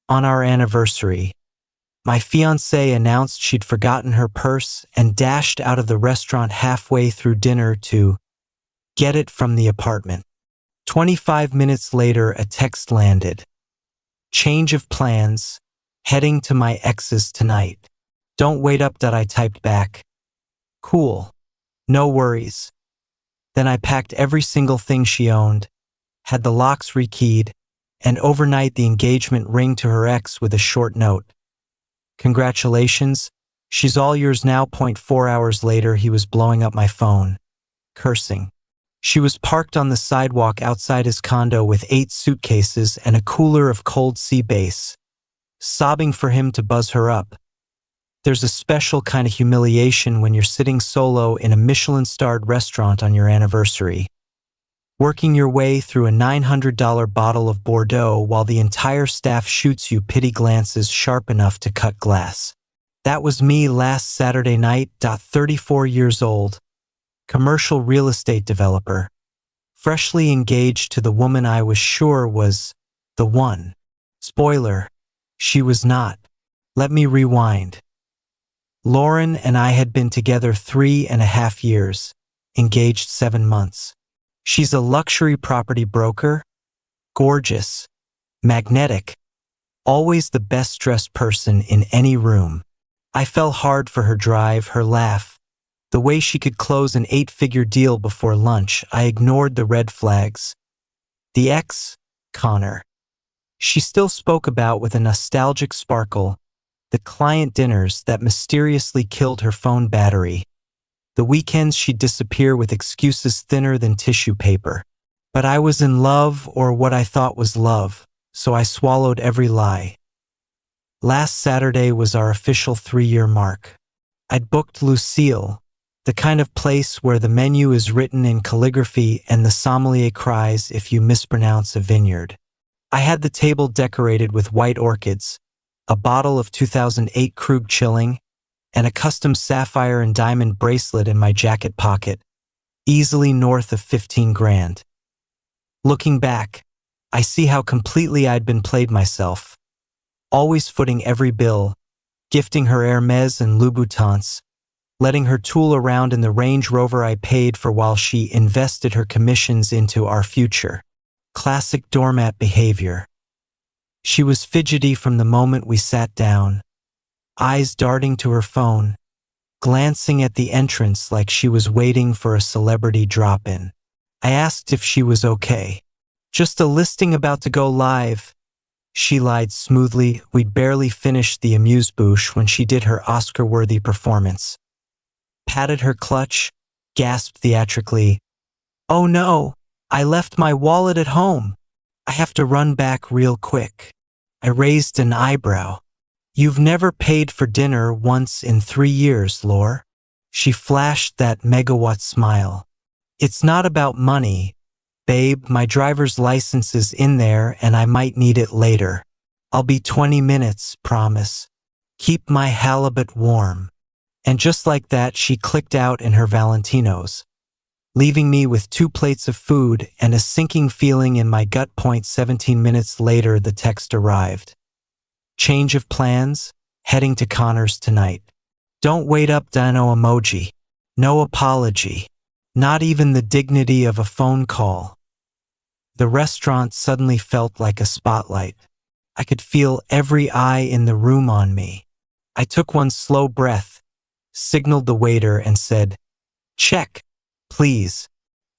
On our anniversary, my fiancée announced she'd forgotten her purse and dashed out of the restaurant halfway through dinner to get it from the apartment. 25 minutes later, a text landed. Change of plans, heading to my ex's tonight. Don't wait up. I typed back. Cool. No worries. Then I packed every single thing she owned, had the locks rekeyed, and overnight the engagement ring to her ex with a short note. Congratulations, she's all yours now. 4 hours later, he was blowing up my phone, cursing. She was parked on the sidewalk outside his condo with 8 suitcases and a cooler of cold sea base, sobbing for him to buzz her up. There's a special kind of humiliation when you're sitting solo in a Michelin-starred restaurant on your anniversary, working your way through a $900 bottle of Bordeaux while the entire staff shoots you pity glances sharp enough to cut glass. That was me last Saturday night. 34 years old, commercial real estate developer, freshly engaged to the woman I was sure was the one. Spoiler, she was not. Let me rewind. Lauren and I had been together 3.5 years, engaged 7 months. She's a luxury property broker, gorgeous, magnetic, always the best-dressed person in any room. I fell hard for her drive, her laugh, the way she could close an 8-figure deal before lunch. I ignored the red flags. The ex, Connor. She still spoke about with a nostalgic sparkle the client dinners that mysteriously killed her phone battery, the weekends she'd disappear with excuses thinner than tissue paper. But I was in love, or what I thought was love, so I swallowed every lie. Last Saturday was our official 3-year mark. I'd booked Lucille, the kind of place where the menu is written in calligraphy and the sommelier cries if you mispronounce a vineyard. I had the table decorated with white orchids, a bottle of 2008 Krug Chilling, and a custom sapphire and diamond bracelet in my jacket pocket, easily north of 15 grand. Looking back, I see how completely I'd been played myself, always footing every bill, gifting her Hermes and Louboutins, letting her tool around in the Range Rover I paid for while she invested her commissions into our future. Classic doormat behavior. She was fidgety from the moment we sat down, eyes darting to her phone, glancing at the entrance like she was waiting for a celebrity drop-in. I asked if she was okay. Just a listing about to go live. She lied smoothly. We'd barely finished the amuse-bouche when she did her Oscar-worthy performance. Patted her clutch, gasped theatrically, "Oh no, I left my wallet at home. I have to run back real quick." I raised an eyebrow. "You've never paid for dinner once in 3 years, Lore." She flashed that megawatt smile. "It's not about money, babe. My driver's license is in there and I might need it later. I'll be 20 minutes, promise. Keep my halibut warm." And just like that, she clicked out in her Valentinos, leaving me with 2 plates of food and a sinking feeling in my gut. 17 minutes later, the text arrived. Change of plans, heading to Connor's tonight. Don't wait up. No emoji. No apology. Not even the dignity of a phone call. The restaurant suddenly felt like a spotlight. I could feel every eye in the room on me. I took one slow breath, signaled the waiter and said, "Check, please.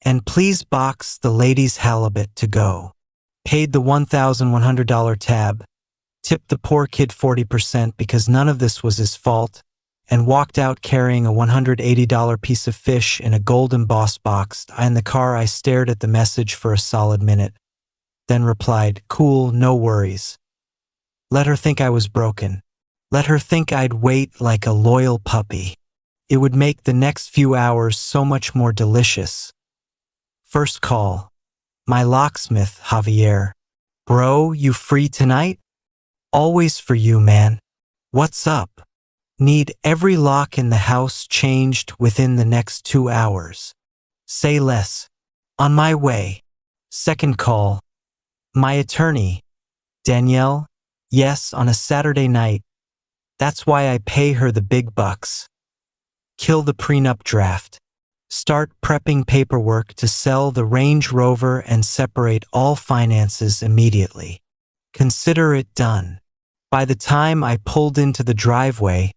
And please box the ladies' halibut to go." Paid the $1,100 tab, tipped the poor kid 40% because none of this was his fault, and walked out carrying a $180 piece of fish in a gold embossed box. In the car, I stared at the message for a solid minute, then replied, "Cool, no worries." Let her think I was broken. Let her think I'd wait like a loyal puppy. It would make the next few hours so much more delicious. First call. My locksmith, Javier. "Bro, you free tonight?" "Always for you, man. What's up?" "Need every lock in the house changed within the next 2 hours." "Say less. On my way." Second call. My attorney, Danielle. Yes, on a Saturday night. That's why I pay her the big bucks. Kill the prenup draft. Start prepping paperwork to sell the Range Rover and separate all finances immediately. Consider it done. By the time I pulled into the driveway,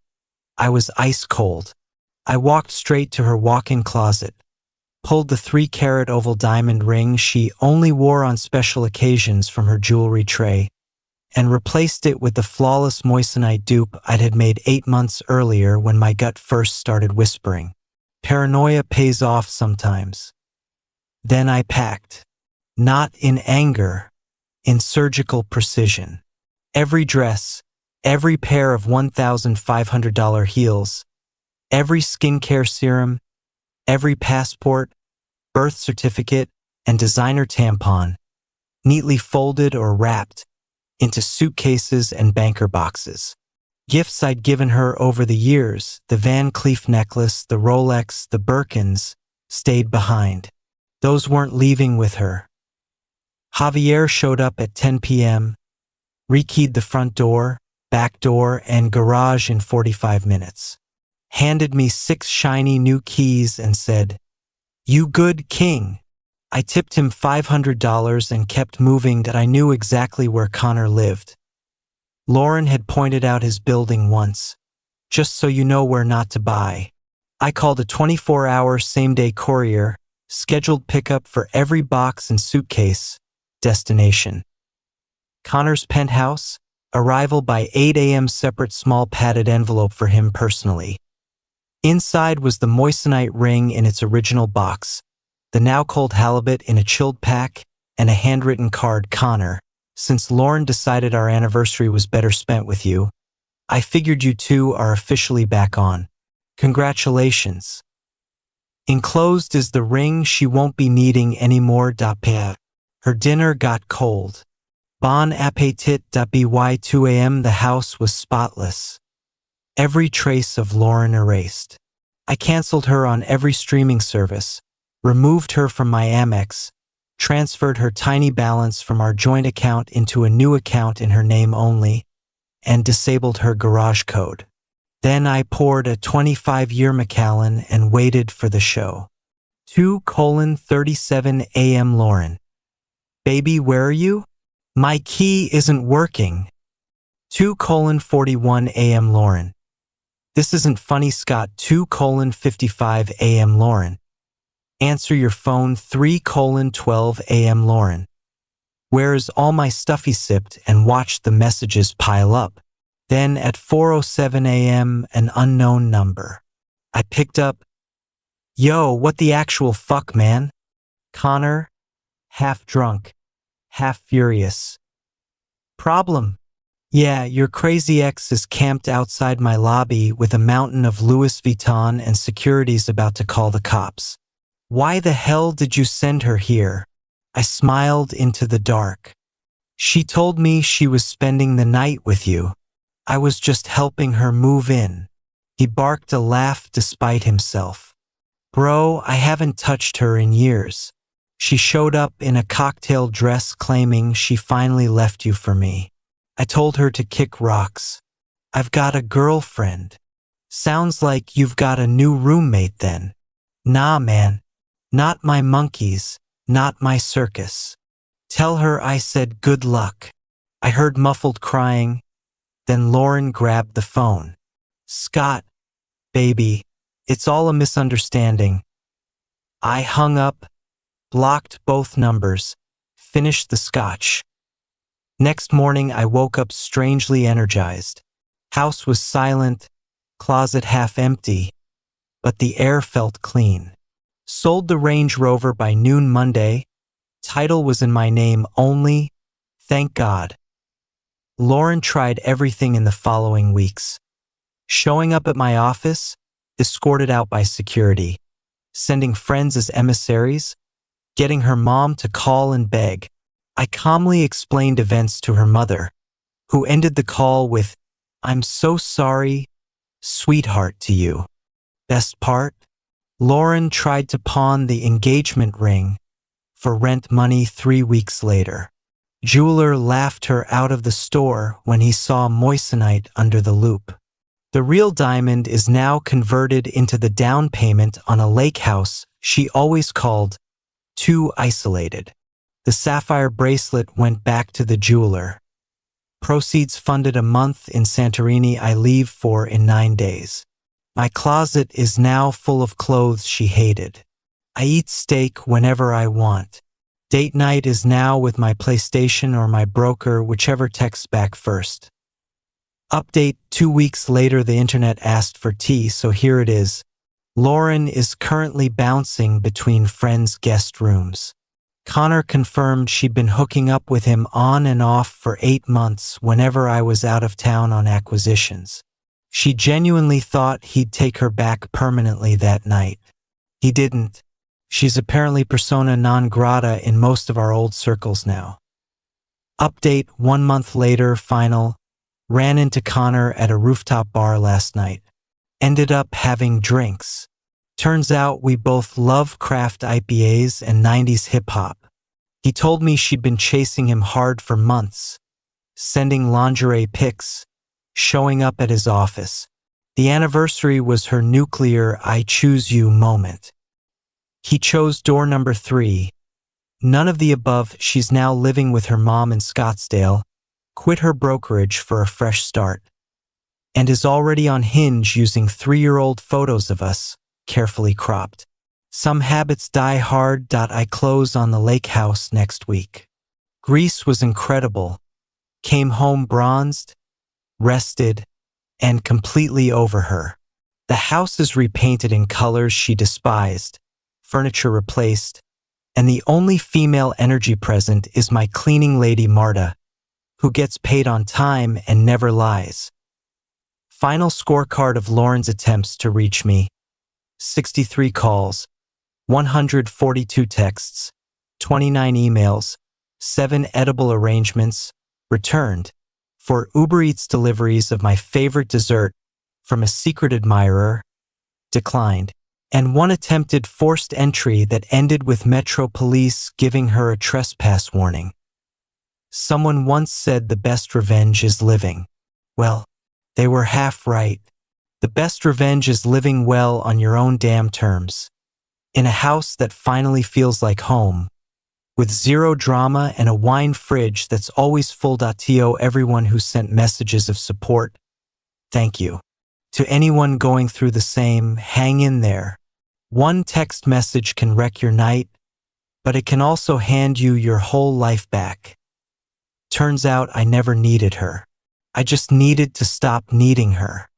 I was ice cold. I walked straight to her walk-in closet, pulled the 3-carat oval diamond ring she only wore on special occasions from her jewelry tray, and replaced it with the flawless moissanite dupe I'd had made 8 months earlier when my gut first started whispering. Paranoia pays off sometimes. Then I packed. Not in anger, in surgical precision. Every dress, every pair of $1,500 heels, every skincare serum, every passport, birth certificate, and designer tampon, neatly folded or wrapped into suitcases and banker boxes. Gifts I'd given her over the years, the Van Cleef necklace, the Rolex, the Birkins, stayed behind. Those weren't leaving with her. Javier showed up at 10 p.m., rekeyed the front door, back door, and garage in 45 minutes. Handed me 6 shiny new keys and said, "You good, King." I tipped him $500 and kept moving that I knew exactly where Connor lived. Lauren had pointed out his building once, just so you know where not to buy. I called a 24-hour same-day courier, scheduled pickup for every box and suitcase, destination. Connor's penthouse, arrival by 8 a.m. separate small padded envelope for him personally. Inside was the moissanite ring in its original box, the now cold halibut in a chilled pack, and a handwritten card. Connor, since Lauren decided our anniversary was better spent with you, I figured you two are officially back on. Congratulations. Enclosed is the ring she won't be needing anymore. Her dinner got cold. Bon appetit. By 2 a.m. the house was spotless. Every trace of Lauren erased. I canceled her on every streaming service, removed her from my Amex, transferred her tiny balance from our joint account into a new account in her name only, and disabled her garage code. Then I poured a 25-year Macallan and waited for the show. 2:37 a.m. Lauren. Baby, where are you? My key isn't working. 2:41 a.m. Lauren. This isn't funny, Scott. 2:55 a.m. Lauren. Answer your phone. 3:12 a.m. Lauren. Where's all my stuff? He sipped and watched the messages pile up. Then at 4:07 a.m. an unknown number. I picked up. Yo, what the actual fuck, man? Connor, half drunk, half furious. Problem? Yeah, your crazy ex is camped outside my lobby with a mountain of Louis Vuitton and security's about to call the cops. Why the hell did you send her here? I smiled into the dark. She told me she was spending the night with you. I was just helping her move in. He barked a laugh despite himself. Bro, I haven't touched her in years. She showed up in a cocktail dress claiming she finally left you for me. I told her to kick rocks. I've got a girlfriend. Sounds like you've got a new roommate then. Nah, man. Not my monkeys, not my circus. Tell her I said good luck. I heard muffled crying. Then Lauren grabbed the phone. Scott, baby, it's all a misunderstanding. I hung up, blocked both numbers, finished the scotch. Next morning I woke up strangely energized. House was silent, closet half empty, but the air felt clean. Sold the Range Rover by noon Monday. Title was in my name only, thank God. Lauren tried everything in the following weeks. Showing up at my office, escorted out by security, sending friends as emissaries, getting her mom to call and beg. I calmly explained events to her mother, who ended the call with, "I'm so sorry, sweetheart," to you. Best part? Lauren tried to pawn the engagement ring for rent money 3 weeks later. Jeweler laughed her out of the store when he saw moissanite under the loupe. The real diamond is now converted into the down payment on a lake house she always called too isolated. The sapphire bracelet went back to the jeweler. Proceeds funded a month in Santorini I leave for in 9 days. My closet is now full of clothes she hated. I eat steak whenever I want. Date night is now with my PlayStation or my broker, whichever texts back first. Update: 2 weeks later the internet asked for tea, so here it is. Lauren is currently bouncing between friends' guest rooms. Connor confirmed she'd been hooking up with him on and off for 8 months whenever I was out of town on acquisitions. She genuinely thought he'd take her back permanently that night. He didn't. She's apparently persona non grata in most of our old circles now. Update: 1 month later, final. Ran into Connor at a rooftop bar last night. Ended up having drinks. Turns out we both love craft IPAs and 90s hip-hop. He told me she'd been chasing him hard for months, sending lingerie pics, showing up at his office. The anniversary was her nuclear "I choose you" moment. He chose door number 3. None of the above. She's now living with her mom in Scottsdale, quit her brokerage for a fresh start, and is already on Hinge using 3-year-old photos of us, carefully cropped. Some habits die hard. I close on the lake house next week. Greece was incredible. Came home bronzed, rested, and completely over her. The house is repainted in colors she despised, furniture replaced, and the only female energy present is my cleaning lady Marta, who gets paid on time and never lies. Final scorecard of Lauren's attempts to reach me: 63 calls, 142 texts, 29 emails, 7 edible arrangements, returned, 4 Uber Eats deliveries of my favorite dessert from a secret admirer, declined, and 1 attempted forced entry that ended with Metro Police giving her a trespass warning. Someone once said the best revenge is living. Well, they were half right. The best revenge is living well on your own damn terms, in a house that finally feels like home, with 0 drama and a wine fridge that's always full. To everyone who sent messages of support, thank you. To anyone going through the same, hang in there. One text message can wreck your night, but it can also hand you your whole life back. Turns out I never needed her. I just needed to stop needing her.